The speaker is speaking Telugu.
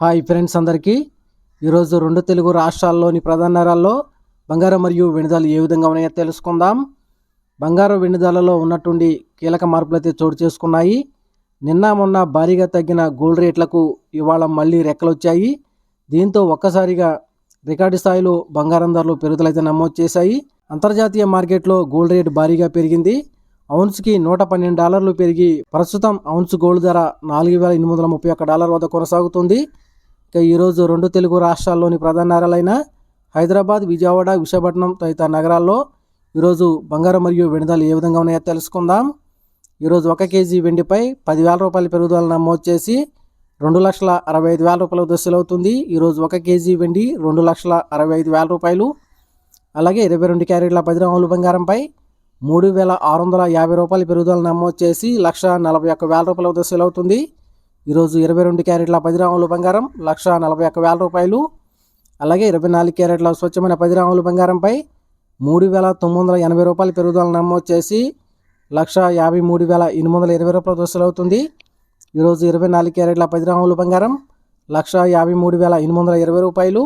హాయ్ ఫ్రెండ్స్ అందరికీ ఈరోజు రెండు తెలుగు రాష్ట్రాల్లోని ప్రధాన నగరాల్లో బంగారం మరియు వెండి ధరలు ఏ విధంగా ఉన్నాయో తెలుసుకుందాం. బంగారం వెండి ధరలలో ఉన్నటువంటి కీలక మార్పులు అయితే చోటు చేసుకున్నాయి. నిన్న మొన్న భారీగా తగ్గిన గోల్డ్ రేట్లకు ఇవాళ మళ్ళీ రెక్కలు వచ్చాయి. దీంతో ఒక్కసారిగా రికార్డు స్థాయిలో బంగారం ధరలు పెరుగుదలైతే నమోదు చేశాయి. అంతర్జాతీయ మార్కెట్లో గోల్డ్ రేట్ భారీగా పెరిగింది. ఔన్స్కి $112 పెరిగి ప్రస్తుతం ఔన్స్ గోల్డ్ ధర $4,831 వద్ద కొనసాగుతుంది. ఇక ఈరోజు రెండు తెలుగు రాష్ట్రాల్లోని ప్రధాన నగరాలైన హైదరాబాద్, విజయవాడ, విశాఖపట్నం తదితర నగరాల్లో ఈరోజు బంగారం మరియు వెండి ధరలు ఏ విధంగా ఉన్నాయో తెలుసుకుందాం. ఈరోజు 1 కేజీ వెండిపై $10,000 పెరుగుదల నమోదు చేసి $2,65,000 వద్ద సెలవుతుంది. ఈరోజు 1 కేజీ వెండి $2,65,000. అలాగే 22 క్యారెట్ల 10 గ్రాముల బంగారంపై $3,650 పెరుగుదల నమోదు చేసి $1,41,000 వద్ద సెలవుతుంది. ఈరోజు 22 క్యారెట్ల 10 గ్రాముల బంగారం $1,41,000. అలాగే 24 క్యారెట్ల స్వచ్ఛమైన 10 గ్రాముల బంగారంపై $3,980 పెరుగుదల నమోదు చేసి $1,53,820 వద్ద సెలవుతుంది. ఈరోజు 24 క్యారెట్ల 10 గ్రాముల బంగారం $1,53,820.